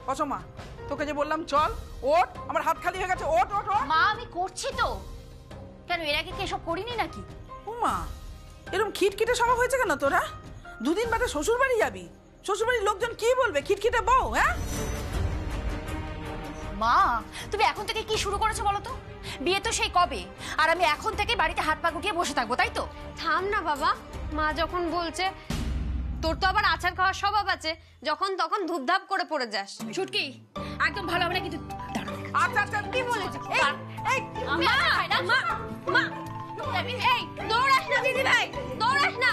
অসমা, তোকে যে বললাম চল, ওঠ, আমার হাত খালি হয়ে গেছে, ওঠ ওঠ ওঠ। মা আমি করছি তো। কেন এর আগে কি এসব করিনি নাকি? উমা, এরকম খিটখিটে স্বভাব হয়েছে কেন তোরা? দুদিন বাদে শ্বশুর বাড়ি যাবি, শ্বশুর বাড়ির লোকজন কি বলবে? খিটখিটে বউ, হ্যাঁ? মা তুমি এখন থেকে কি শুরু করেছো বলো তো? বিয়ে তো সেই কবে, আর আমি এখন থেকে বাড়িতে হাত পা গুটিয়ে বসে থাকবো, তাই তো? থাম না বাবা, মা যখন বলছে। তোর তো আবার আচার খাওয়ার স্বভাব আছে, যখন তখন ধুপধাপ করে পড়ে যাস। ছুটকি একদম ভালো হবে না কিন্তু। আচ্ছা আচ্ছা, কি বলেছি? এই আমি আচার খাই না। মা মা এই দৌড়াস না দিদি ভাই, দৌড়াস না।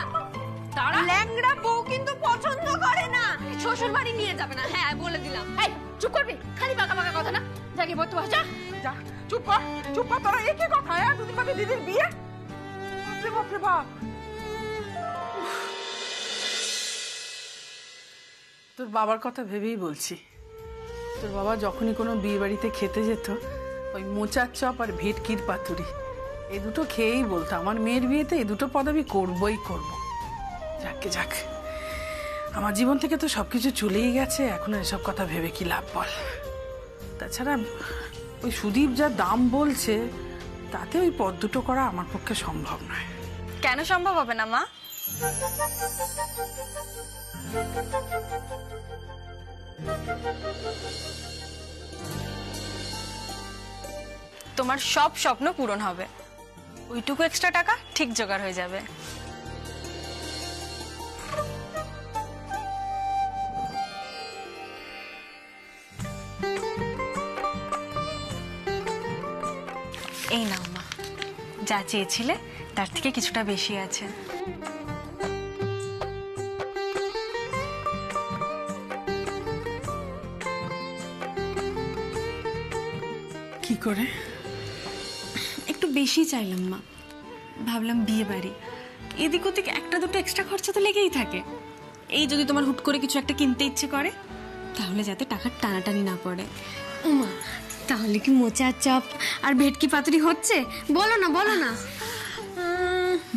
তারা ল্যাংড়া বউ কিন্তু পছন্দ করে না, শ্বশুর বাড়ি নিয়ে যাবে না। হ্যাঁ বলে দিলাম। এই চুপ করবি, খালি বাঁকা বাঁকা কথা না। যাকে বলতে বাসা যা, চুপ কর, চুপ কর। তোরা একই কথা, হ্যাঁ? দুদিন বাদে দিদির বিয়ে। বাপরে বাপরে বাপ। তোর বাবার কথা ভেবেই বলছি। তোর বাবা যখনই কোনো বিয়ে বাড়িতে খেতে যেত, ওই মোচার চপ আর ভেটকির পাতুরি এই দুটো খেয়েই বলতো আমার মেয়ের বিয়েতে এই দুটো পদ আমি করবই করবো। যাকে যাক, আমার জীবন থেকে তো সবকিছু চলেই গেছে, এখন এসব কথা ভেবে কি লাভ বল? তাছাড়া ওই সুদীপ যা দাম বলছে, তাতে ওই পদ দুটো করা আমার পক্ষে সম্ভব নয়। কেন সম্ভব হবে না মা? তোমার সব স্বপ্ন পূরণ হবে, ওইটুকু এক্সট্রা টাকা ঠিক জোগাড় হয়ে যাবে। এই নাও মা, যা চেয়েছিলে তার থেকে কিছুটা বেশি আছে। কি করে? একটু বেশি চাইলাম মা, ভাবলাম বিয়ে বাড়ি, এদিক ওদিক একটা দুটো এক্সট্রা খরচা তো লেগেই থাকে। এই যদি তোমার হুট করে কিছু একটা কিনতে ইচ্ছে করে, তাহলে যাতে টাকার টানাটানি না পড়ে। ওমা, তাহলে কি মোচার চপ আর ভেটকি পাতুরি হচ্ছে? বলো না বলো না।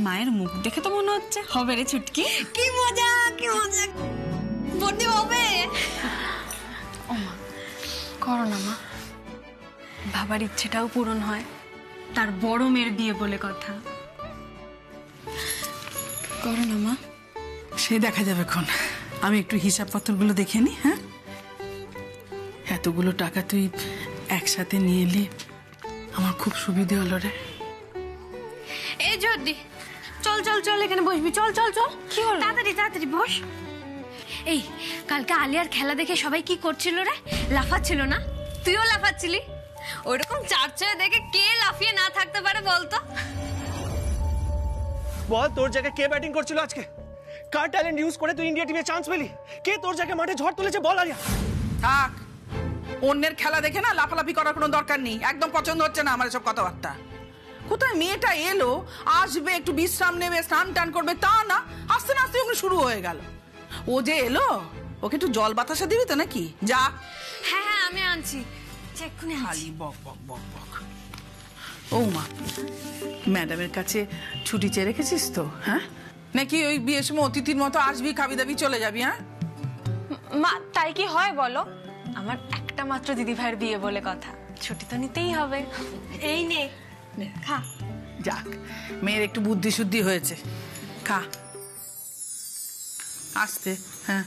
মায়ের মুখ দেখে তো মনে হচ্ছে হবে রে ছুটকি। কি মজা কি মজা, বড্ড হবে। ওমা করো না মা, বাবার ইচ্ছেটাও পূরণ হয়, তার বড় মেয়ের বিয়ে বলে কথা। করো না মা। সে দেখা যাবে ক্ষণ, আমি একটু হিসাবপত্রগুলো দেখে নি। হ্যাঁ, এতগুলো টাকা তুই একসাথে নিয়ে এলি, আমার খুব সুবিধে হলো রে। এই যদি চল চল চল, এখানে বসবি, চল চল চল। কি হলো? তাড়াতাড়ি তাড়াতাড়ি বস। এই কালকে আলিয়ার খেলা দেখে সবাই কি করছিল রে? লাফাচ্ছিল না? তুইও লাফাচ্ছিলি। ওইরকম চারচায় দেখে কে লাফিয়ে না থাকতে পারে বলতো? বল, তোর জায়গায় কে ব্যাটিং করছিল আজকে? কার ট্যালেন্ট ইউজ করে তুই ইন্ডিয়া টিমে চান্স পেলি? কে তোর জায়গায় মাঠে ঝড় তুলেছে বল আলিয়া। থাক, অন্যের খেলা দেখে না লাফালাফি করার কোনো দরকার নেই। একদম পছন্দ হচ্ছে না আমার এসব কথাবার্তা। কোথায় মেয়েটা এলো, আসবে, একটু বিশ্রাম নেবে, স্নান টান করবে, তা না, আস্তে না আস্তে ওগুলো শুরু হয়ে গেল। ও যে এলো, ওকে একটু জল বাতাসা দিবি তো নাকি? যা। হ্যাঁ হ্যাঁ আমি আনছি, এক্ষুনি আনছি। খালি বক বক বক বক। ও মা, ম্যাডামের কাছে ছুটি চেয়ে রেখেছিস তো? হ্যাঁ, নাকি ওই বিয়ের সময় অতিথির মতো আসবি, খাবি দাবি চলে যাবি? হ্যাঁ মা, তাই কি হয় বলো? আমার একটা মাত্র দিদি ভাইয়ের বিয়ে বলে কথা, ছুটি তো নিতেই হবে। এই নে খা। যাক, মেয়ের একটু বুদ্ধি শুদ্ধি হয়েছে, খা আস্তে। হ্যাঁ,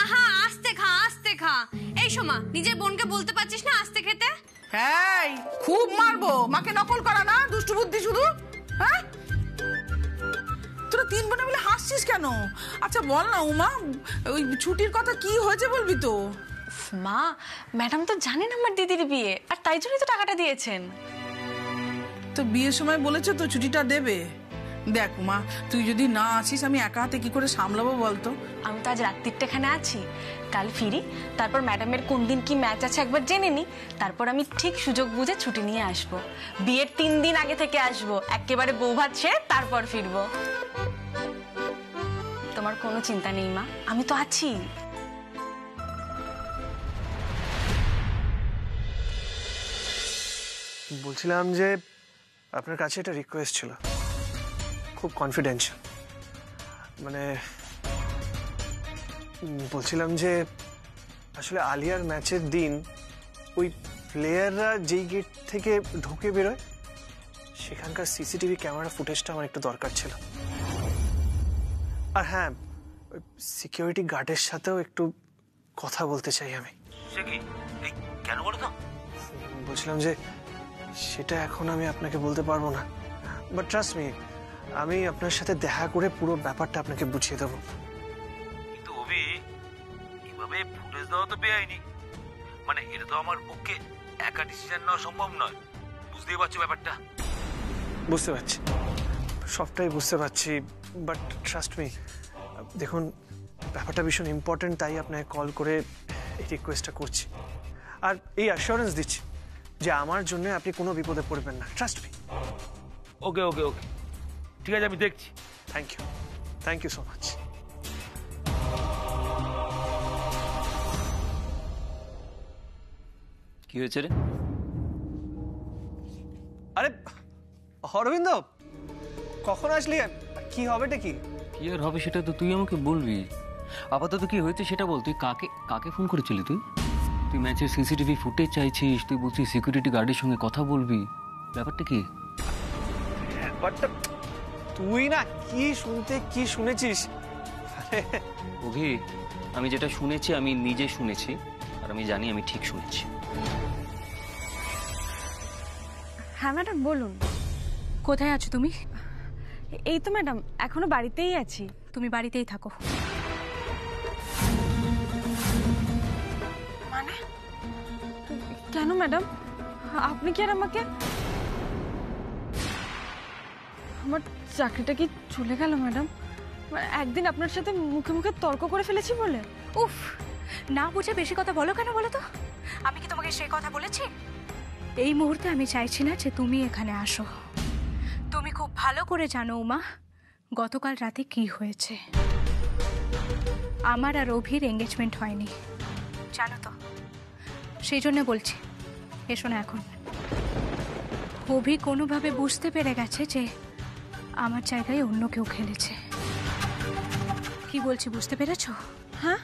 আহা আস্তে খা আস্তে খা। এই শোমা, নিজের বোনকে বলতে পারছিস না আস্তে খেতে? হ্যাঁ, খুব মারবো। মাকে নকল করা না, দুষ্টু বুদ্ধি শুধু। হ্যাঁ, তোরা তিন বোনে মিলে হাসছিস কেন? আচ্ছা বল না উমা, ওই ছুটির কথা কি হয়েছে বলবি তো? মা, ম্যাডাম তো জানেন আমার দিদির বিয়ে, আর তাই জন্যই তো টাকাটা দিয়েছেন। তো বিয়ের সময় বলেছে তো ছুটিটা দেবে। দেখ উমা, তুই যদি না আসিস আমি একা হাতে কি করে সামলাবো বলতো? আমি তো আজ রাত্রিটা এখানে আছি, কাল ফিরি, তারপর ম্যাডামের কোন দিন কি ম্যাচ আছে একবার জেনে নি, তারপর আমি ঠিক সুযোগ বুঝে ছুটি নিয়ে আসবো। বিয়ের 3 দিন আগে থেকে আসবো, একেবারে বৌভাত সেরে তারপর ফিরবো। তোমার কোনো চিন্তা নেই মা, আমি তো আছি। বলছিলাম যে আপনার কাছে একটা রিকোয়েস্ট ছিল, খুব আসলে আলিয়ার ম্যাচের দিন ওই প্লেয়াররা যেই গেট থেকে ঢুকে বেরোয় সেখানকার সিসিটিভি ক্যামেরা ফুটেজটা আমার একটু দরকার ছিল। আর হ্যাঁ, ওই সিকিউরিটি গার্ডের সাথেও একটু কথা বলতে চাই আমি। সে কি এই কেন বলো তো? বলছিলাম যে সেটা এখন আমি আপনাকে বলতে পারবো না, বাট ট্রাস্ট মি, আমি আপনার সাথে দেখা করে পুরো ব্যাপারটা আপনাকে বুঝিয়ে দেবো। কিন্তু অভি, এভাবে ফুটেজ দেওয়া তো বেআইনি। মানে এটা তো আমার পক্ষে একা ডিসিশন নেওয়া সম্ভব নয়, বুঝতেই পারছো ব্যাপারটা। বুঝতে পারছি, সবটাই বুঝতে পারছি, বাট ট্রাস্ট মি, দেখুন ব্যাপারটা ভীষণ ইম্পর্টেন্ট, তাই আপনাকে কল করে এই রিকোয়েস্টটা করছি। আর এই অ্যাসিওরেন্স দিচ্ছি যে আমার জন্য আপনি কোনো বিপদে পড়বেন না, ট্রাস্ট মি। ওকে ওকে ওকে, ঠিক আছে, আমি দেখছি। Thank you so much. কি হয়েছে রে? আরে অরবিন্দ, কখন আসলি? কি হবেটা কি? কি আর হবে সেটা তো তুই আমাকে বলবি। আপাতত কি হয়েছে সেটা বল। তুই কাকে কাকে ফোন করেছিলি? তুই ম্যাচের সিসিটিভি ফুটেজ চাইছিস, তুই বলছিস সিকিউরিটি গার্ডের সঙ্গে কথা বলবি, ব্যাপারটা কি? ব্যাপারটা তুই না কি শুনেছিস? অভি, আমি যেটা শুনেছি আমি নিজে শুনেছি, আর আমি জানি আমি ঠিক শুনেছি। হ্যাঁ ম্যাডাম বলুন। কোথায় আছো তুমি? এই তো ম্যাডাম, এখনো বাড়িতেই আছি। তুমি বাড়িতেই থাকো। মানে কেন ম্যাডাম? আপনি কি আর আমাকে, আমার চাকরিটা কি চলে গেল ম্যাডাম? একদিন আপনার সাথে মুখে মুখে তর্ক করে ফেলেছি বলে? উফ, না বুঝে বেশি কথা বলো কেন বলো তো? আমি কি তোমাকে সেই কথা বলেছি? এই মুহূর্তে আমি চাইছি না যে তুমি এখানে আসো। তুমি খুব ভালো করে জানো উমা, গতকাল রাতে কি হয়েছে। আমার আর অভির এঙ্গেজমেন্ট হয়নি, জানো তো? সেই জন্য বলছি, এসো না এখন। অভি কোনোভাবে বুঝতে পেরে গেছে যে আমার জায়গায় অন্য কেউ খেলেছে। কি বলছি বুঝতে পেরেছো? হ্যাঁ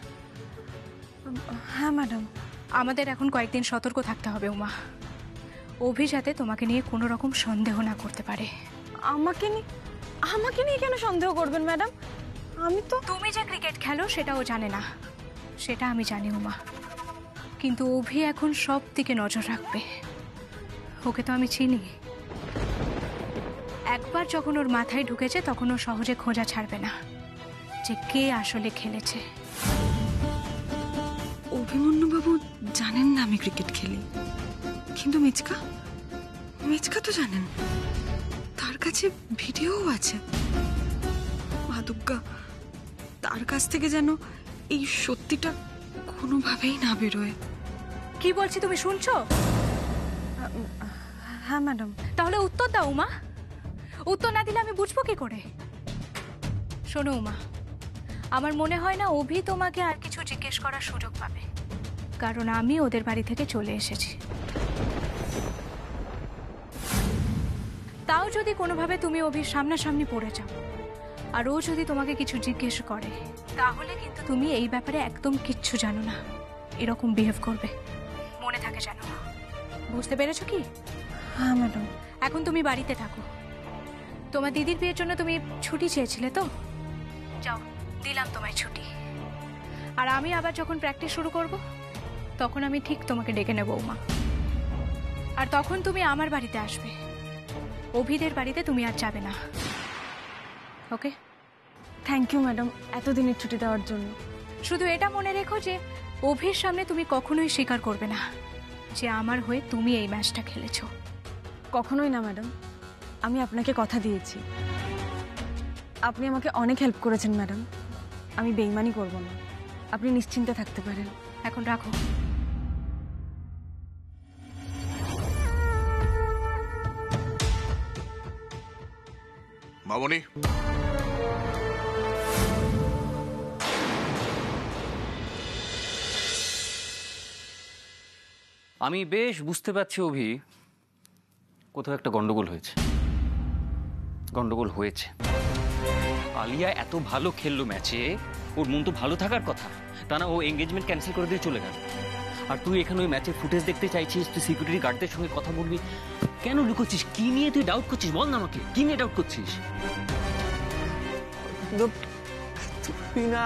হ্যাঁ ম্যাডাম। আমাদের এখন কয়েকদিন সতর্ক থাকতে হবে উমা। অভি যাতে তোমাকে নিয়ে কোনো রকম সন্দেহ না করতে পারে। আমাকে নিয়ে কেন সন্দেহ করবেন ম্যাডাম? আমি তো, তুমি যে ক্রিকেট খেলো সেটাও জানে না, সেটা আমি জানি উমা। কিন্তু অভি এখন সব দিকে নজর রাখবে। ওকে তো আমি চিনি, একবার যখন ওর মাথায় ঢুকেছে তখন ও সহজে খোঁজা ছাড়বে না যে কে আসলে খেলেছে। অভিমন্যুবাবু জানেন না আমি ক্রিকেট খেলি, কিন্তু মিচকা তো জানেন। তার কাছে ভিডিও আছে। মা দুর্গা, তার কাছ থেকে যেন এই সত্যিটা কোনোভাবেই না বেরোয়। কি বলছি তুমি শুনছো? হ্যাঁ ম্যাডাম। তাহলে উত্তর দাও উমা। উত্তর না দিলে আমি বুঝবো কি করে? শোনো উমা, আমার মনে হয় না অভি তোমাকে আর কিছু জিজ্ঞেস করার সুযোগ পাবে, কারণ আমি ওদের বাড়ি থেকে চলে এসেছি। তাও যদি কোনোভাবে তুমি অভির সামনাসামনি পড়ে যাও আর ও যদি তোমাকে কিছু জিজ্ঞেস করে, তাহলে কিন্তু তুমি এই ব্যাপারে একদম কিচ্ছু জানো না এরকম বিহেভ করবে, মনে থাকে যেন। বুঝতে পেরেছো কি? হ্যাঁ ম্যাডাম। এখন তুমি বাড়িতে থাকো। তোমার দিদির বিয়ের জন্য তুমি ছুটি চেয়েছিলে তো, যাও, দিলাম তোমায় ছুটি। আর আমি আবার যখন প্র্যাকটিস শুরু করব তখন আমি ঠিক তোমাকে ডেকে নেব উমা। আর তখন তুমি আমার বাড়িতে আসবে, অভিদের বাড়িতে তুমি আর যাবে না। ওকে? থ্যাংক ইউ ম্যাডাম এতদিনের ছুটি দেওয়ার জন্য। শুধু এটা মনে রেখো যে অভির সামনে তুমি কখনোই স্বীকার করবে না যে আমার হয়ে তুমি এই ম্যাচটা খেলেছো। কখনোই না ম্যাডাম, আমি আপনাকে কথা দিয়েছি। আপনি আমাকে অনেক হেল্প করেছেন ম্যাডাম, আমি বেইমানি করব না, আপনি নিশ্চিন্তে থাকতে পারেন। এখন রাখো। মামনি, আমি বেশ বুঝতে পারছি অভি, কোথাও একটা গন্ডগোল হয়েছে। আলিয়া এত ভালো খেললো ম্যাচে, ওর মন তো ভালো থাকার কথা, তা না ও এঙ্গেজমেন্ট ক্যান্সেল করে দিয়ে চলে গেল। আর তুই এখানে ওই ম্যাচের ফুটেজ দেখতে চাইছিস, তুই সিকিউরিটি গার্ডদের সঙ্গে কথা বলবি, কেন লুকোচ্ছিস? কি নিয়ে তুই ডাউট করছিস বল না আমাকে, কি নিয়ে ডাউট করছিস? তুই না,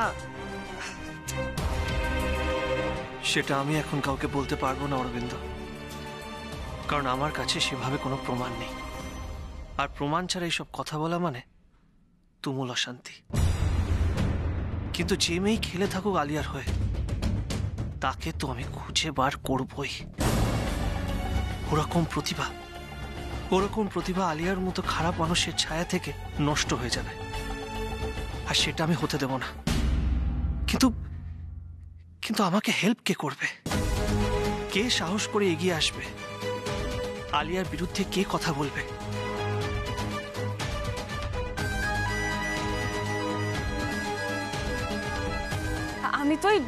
সেটা আমি এখন কাউকে বলতে পারবো না অরবিন্দ, কারণ আমার কাছে সেভাবে কোনো প্রমাণ নেই। আর প্রমাণ ছাড়া এইসব কথা বলা মানে তুমুল অশান্তি। কিন্তু যে মেয়ে খেলে থাকুক আলিয়ার হয়ে, তাকে তো আমি খুঁজে বার করবই। ওরকম প্রতিভা আলিয়ার মতো খারাপ মানুষের ছায়া থেকে নষ্ট হয়ে যাবে, আর সেটা আমি হতে দেব না। কিন্তু আমাকে হেল্প কে করবে? কে সাহস করে এগিয়ে আসবে? আলিয়ার বিরুদ্ধে কে কথা বলবে? আমি তো ওই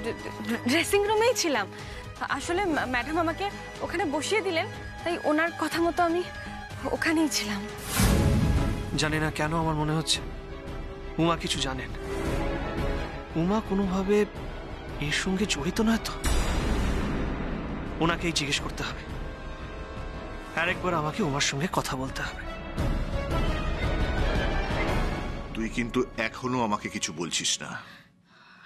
ড্রেসিং রুমেই ছিলাম। আসলে ম্যাডাম আমাকে ওখানে বসিয়ে দিলেন, তাই ওনার কথা মতো আমি ওখানেই ছিলাম। জানি না কেন আমার মনে হচ্ছে উমা কিছু জানেন। উমা কোনোভাবে এর সঙ্গে জড়িত নয় তো? ওনাকেই জিজ্ঞেস করতে হবে, আরেকবার আমাকে উমার সঙ্গে কথা বলতে হবে। তুই কিন্তু এখনো আমাকে কিছু বলছিস না।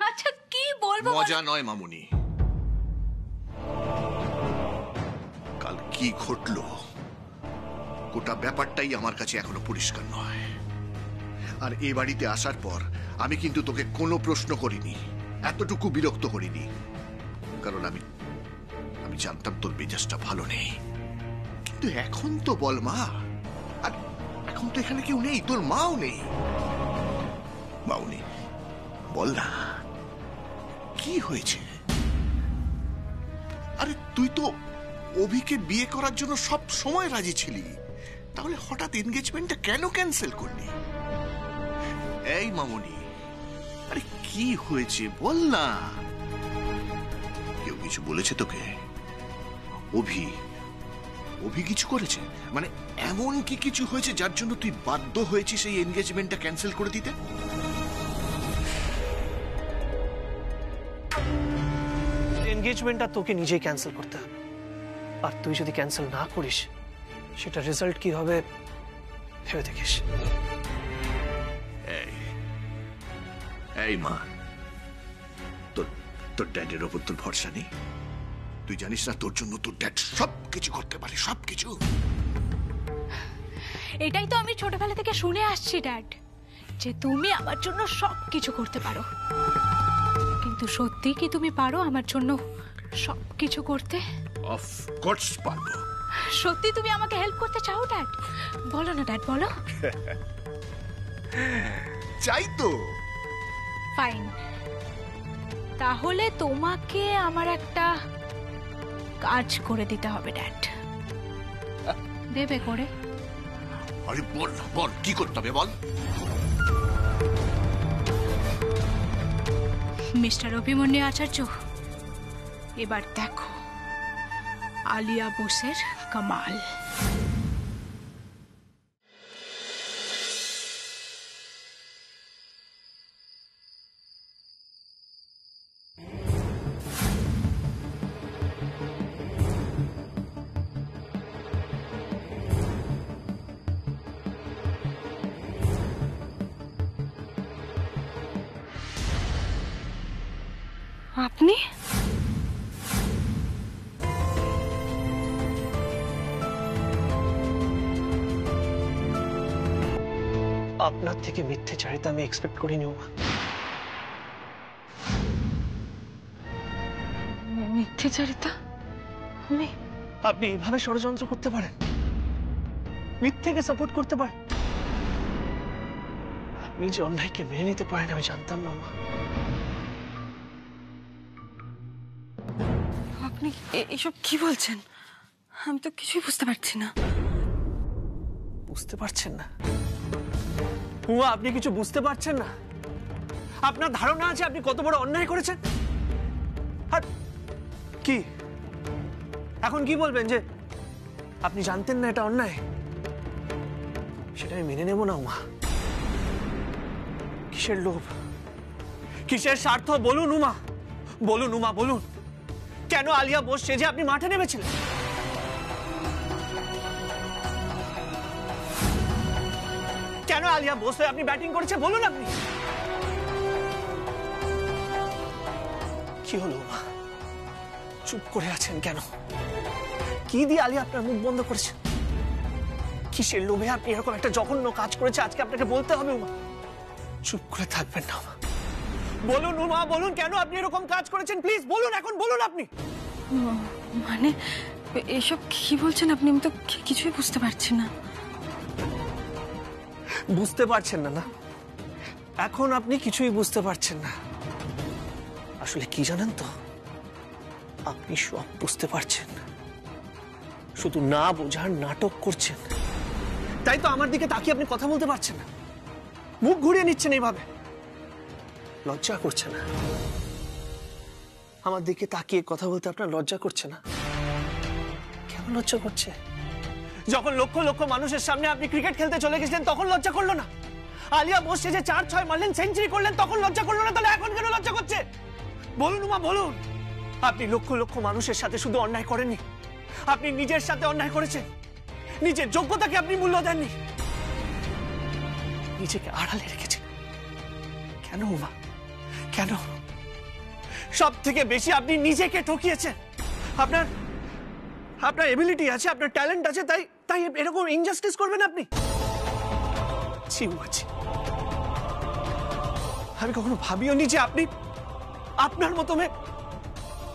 আচ্ছা কি বলবো? মজা নয় মামুনি। কাল কি ঘটলো গোটা ব্যাপারটাই আমার কাছে এখনো পরিষ্কার নয়। আর এ বাড়িতে আসার পর আমি কিন্তু তোকে কোনো প্রশ্ন করিনি, এতটুকু বিরক্ত করিনি, কারণ আমি জানতাম তোর মেজাজটা ভালো নেই। কিন্তু এখন তো বল মা, আর এখন তো এখানে কেউ নেই, তোর মাও নেই। মাউনি বল না কি হয়েছে? আরে তুই তো অভিকে বিয়ে করার জন্য সব সময় রাজি ছিলি, তাহলে হঠাৎ এনগেজমেন্টটা কেন ক্যান্সেল করলি? এই মামুনি, আরে কি হয়েছে বল না। কেউ কিছু বলেছে তোকে? অভি কিছু করেছে? মানে এমন কি কিছু হয়েছে যার জন্য তুই বাধ্য হয়েছিস এই এনগেজমেন্টটা ক্যান্সেল করে দিতে? এনগেজমেন্টটা তোকে নিজেই ক্যান্সেল করতে হবে, আর তুই যদি ক্যান্সেল না করিস সেটা রেজাল্ট কি হবে ভেবে দেখিস। এই মা, তোর ড্যাডের ওপর তোর ভরসা নেই? তুই জানিস না তোর জন্য তোর ড্যাড সবকিছু করতে পারে, সবকিছু। এটাই তো আমি ছোটবেলা থেকে শুনে আসছি ড্যাড, যে তুমি আমার জন্য সবকিছু করতে পারো। কিন্তু সত্যি কি তুমি পারো আমার জন্য সবকিছু করতে? অফ কোর্স পারবো। সত্যি তুমি আমাকে হেল্প করতে চাও ড্যাড? বলো না ড্যাড, বলো। চাই তো। ফাইন, তাহলে তোমাকে আমার একটা কাজ করে দিতে হবে ড্যাড। দেবে করে? আরে বল বল, কি করতে হবে বল। মিস্টার অভিমন্যু আচার্য, এবার দেখো আলিয়া বোসের কামাল। আপনি? আপনার থেকে মিথ্যেচারিতা আমি এক্সপেক্ট করিনি উমা। মিথ্যেচারিতা? আপনি এইভাবে ষড়যন্ত্র করতে পারেন, মিথ্যেকে সাপোর্ট করতে পারেন? আপনি যে অন্যায়কে মেনে নিতে পারেন আমি জানতাম না মা। আপনি এসব কি বলছেন? আমি তো কিছুই বুঝতে পারছি না। বুঝতে পারছেন না উমা? আপনি কিছু বুঝতে পারছেন না? আপনার ধারণা আছে আপনি কত বড় অন্যায় করেছেন? আর কি এখন কি বলবেন, যে আপনি জানতেন না এটা অন্যায়? সেটা আমি মেনে নেব না উমা। কিসের লোভ, কিসের স্বার্থ বলুন উমা? বলুন উমা, বলুন কেন আলিয়া বোস সেজে আপনি মাঠে নেমেছিলেন? কেন আলিয়া বোস হয়ে আপনি ব্যাটিং করেছে বলুন আপনি। কি হলো উমা, চুপ করে আছেন কেন? কি দিয়ে আলিয়া আপনার মুখ বন্ধ করেছে? কিসের লোভে আপনি এরকম একটা জঘন্য কাজ করেছে আজকে আপনাকে বলতে হবে উমা? চুপ করে থাকবেন না উমা, বলুন উমা, বলুন কেন আপনি এরকম কাজ করেছেন? প্লিজ বলুন, এখন বলুন আপনি। মানে এসব কি বলছেন আপনি? আমি তো কিছুই বুঝতে পারছি না। বুঝতে পারছেন না? না, এখন আপনি কিছুই বুঝতে পারছেন না। আসলে কি জানেন তো, আপনি সব বুঝতে পারছেন, শুধু না বোঝার নাটক করছেন। তাই তো আমার দিকে তাকিয়ে আপনি কথা বলতে পারছেন না, মুখ ঘুরিয়ে নিচ্ছেন এইভাবে। লজ্জা করছে না? আমার দিকে তাকিয়ে কথা বলতে আপনার লজ্জা করছে না? কেন লজ্জা করছে? যখন লক্ষ লক্ষ মানুষের সামনে আপনি ক্রিকেট খেলতে চলে গেছিলেন তখন লজ্জা করলো না? আলিয়া বোস যে 4-6 মারলেন, সেঞ্চুরি করলেন, তখন লজ্জা করলো না? তাহলে এখন কেন লজ্জা করছে? বলুন উমা, বলুন। আপনি লক্ষ লক্ষ মানুষের সাথে শুধু অন্যায় করেননি, আপনি নিজের সাথে অন্যায় করেছেন। নিজের যোগ্যতাকে আপনি মূল্য দেননি, নিজেকে আড়ালে রেখেছেন। কেন উমা, কেন? সব থেকে বেশি আপনি নিজেকে ঠকিয়েছেন। আপনার আপনার এবিলিটি আছে, আপনার ট্যালেন্ট আছে, তাই তাই এরকম ইনজাস্টিস করবেন আপনি? ছি উমা, ছি। আমি কখনো ভাবিও নি যে আপনি আপনার মতো মেয়ে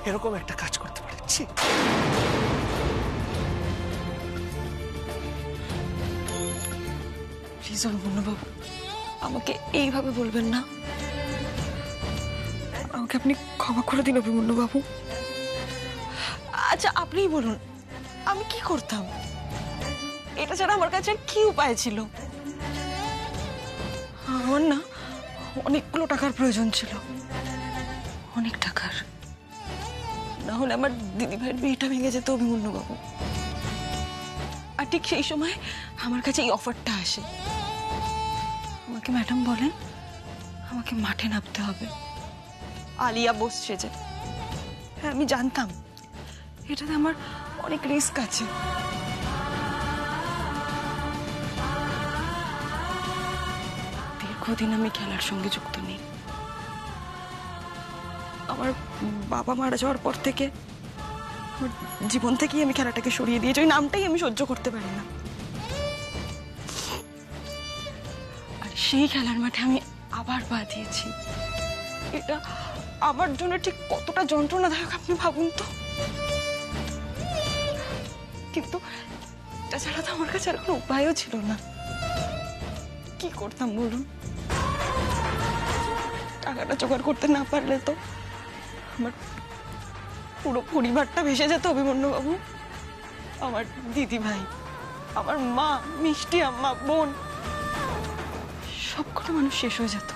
এরকম একটা কাজ করতে পারেন। ছি। প্লিজ অভিমন্যুবাবু, আমাকে এইভাবে বলবেন না। আমাকে আপনি ক্ষমা করে দিন অভিমন্যুবাবু। আচ্ছা আপনিই বলুন, আমি কি করতাম? এটা ছাড়া আমার কাছে আর কি উপায় ছিল? আমার না অনেকগুলো টাকার প্রয়োজন ছিল, অনেক টাকার। না হলে আমার দিদিভাইয়ের বিয়েটা ভেঙে যেত অভিমন্যুবাবু। আর ঠিক সেই সময় আমার কাছে এই অফারটা আসে। আমাকে ম্যাডাম বলেন আমাকে মাঠে নামতে হবে আলিয়া বোস সেজে। হ্যাঁ আমি জানতাম এটাতে আমার অনেক রিস্ক আছে, দীর্ঘদিন আমি খেলার সঙ্গে যুক্ত নেই। আমার বাবা মারা যাওয়ার পর থেকে আমার জীবন থেকেই আমি খেলাটাকে সরিয়ে দিয়েছি। ওই নামটাই আমি সহ্য করতে পারি না। আর সেই খেলার মাঠে আমি আবার পা দিয়েছি। এটা আমার জন্য ঠিক কতটা যন্ত্রণাদায়ক আপনি ভাবুন তো। কিন্তু তাছাড়া তো আমার কাছে আর কোনো উপায়ও ছিল না। কি করতাম বলুন? টাকাটা জোগাড় করতে না পারলে তো আমার পুরো পরিবারটা ভেসে যেত অভিমন্যুবাবু। আমার দিদি ভাই, আমার মা, মিষ্টি আম্মা, বোন, সবকটা মানুষ শেষ হয়ে যেত।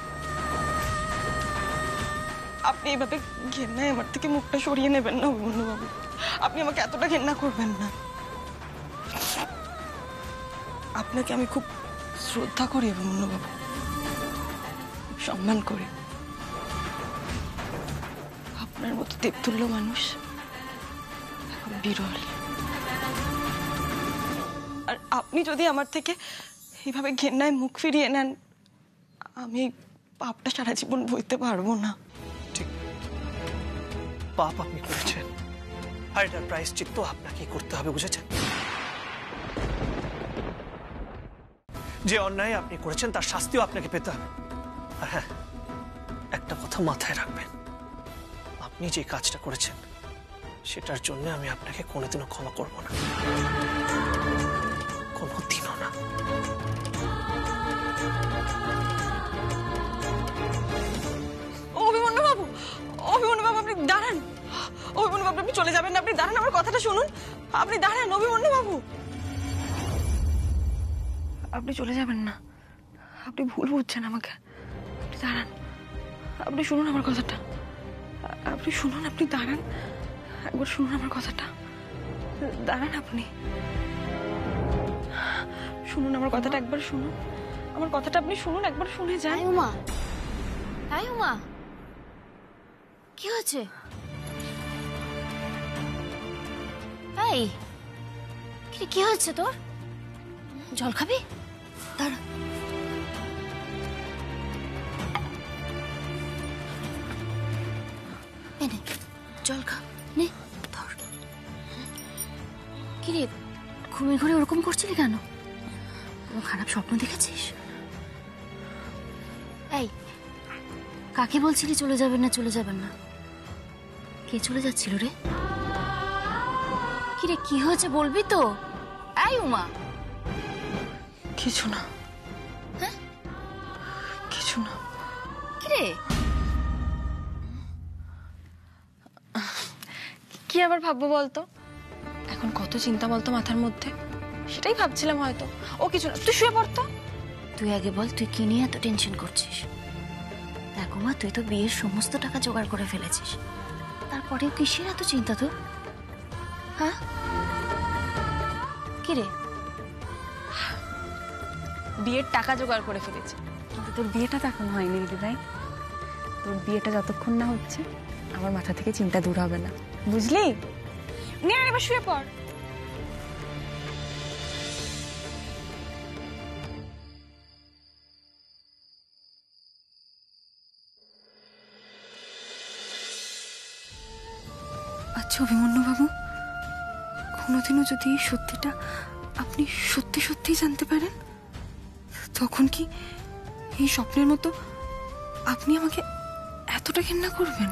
আপনি এইভাবে ঘেন্নায় আমার থেকে মুখটা সরিয়ে নেবেন না অভিমন্যুবাবু। আপনি আমাকে এতটা ঘেন্না করবেন না। আপনাকে আমি খুব শ্রদ্ধা করি অভিমন্যুবাবু, খুব সম্মান করি। আপনার মতো দেবতুল্য মানুষ এখন বিরল। আর আপনি যদি আমার থেকে এইভাবে ঘেন্নায় মুখ ফিরিয়ে নেন, আমি পাপটা সারা জীবন বইতে পারবো না। ঠিক, পাপ আপনি করেছেন, আর এটার প্রায়শ্চিত্ত আপনাকে করতে হবে, বুঝেছেন? যে অন্যায় আপনি করেছেন তার শাস্তিও আপনাকে পেতে হবে। আর হ্যাঁ, একটা কথা মাথায় রাখবেন, আপনি যে কাজটা করেছেন সেটার জন্য আমি আপনাকে কোনোদিনও ক্ষমা করব না, কোনোদিনও না। অভিমন্যুবাবু, অভিমন্যুবাবু আপনি দাঁড়ান। অভিমন্যুবাবু আপনি চলে যাবেন না, আপনি দাঁড়ান, আমার কথাটা শুনুন। আপনি দাঁড়ান অভিমন্যুবাবু, আপনি চলে যাবেন না। আপনি ভুল বুঝছেন আমাকে। আপনি দাঁড়ান, আপনি শুনুন আমার কথাটা। আপনি শুনুন, আপনি দাঁড়ান, একবার শুনুন আমার কথাটা। দাঁড়ান আপনি, শুনুন আমার কথাটা, একবার শুনুন আমার কথাটা। আপনি শুনুন, একবার শুনে যান। তাই উমা, তাই উমা, কি হয়েছে? এই কি হয়েছে তোর? জল খাবি? দাঁড়া। নে জল খা, নে ধর। কিরে ঘুমিয়ে ঘুরে ওরকম করছিলি কেন? কোনো খারাপ স্বপ্ন দেখেছিস? এই কাকে বলছিলি চলে যাবেন না চলে যাবেন না? কে চলে যাচ্ছিল রে? কিরে কি হয়েছে বলবি তো? এই উমা। কিছু না। হ্যাঁ কিছু না। কিরে কি আবার ভাববো বলতো? এখন কত চিন্তা বলতো মাথার মধ্যে, সেটাই ভাবছিলাম হয়তো। ও কিছু না, তুই শুয়ে পড়তো। তুই আগে বল তুই কি নিয়ে এত টেনশন করছিস? দেখো মা, তুই তো বিয়ের সমস্ত টাকা জোগাড় করে ফেলেছিস, তারপরেও কিসের এত চিন্তা তোর? হ্যাঁ কিরে? বিয়ের টাকা জোগাড় করে ফেলেছি, কিন্তু তোর বিয়েটা তো এখন হয়নি দিদিভাই। তোর বিয়েটা যতক্ষণ না হচ্ছে আমার মাথা থেকে চিন্তা দূর হবে না, বুঝলি? নে এবার শুয়ে পড়। আচ্ছা অভিমন্যু বাবু, কোনোদিনও যদি এই সত্যিটা আপনি সত্যি সত্যিই জানতে পারেন, তখন কি এই স্বপ্নের মতো আপনি আমাকে এতটা ঘেন্না করবেন?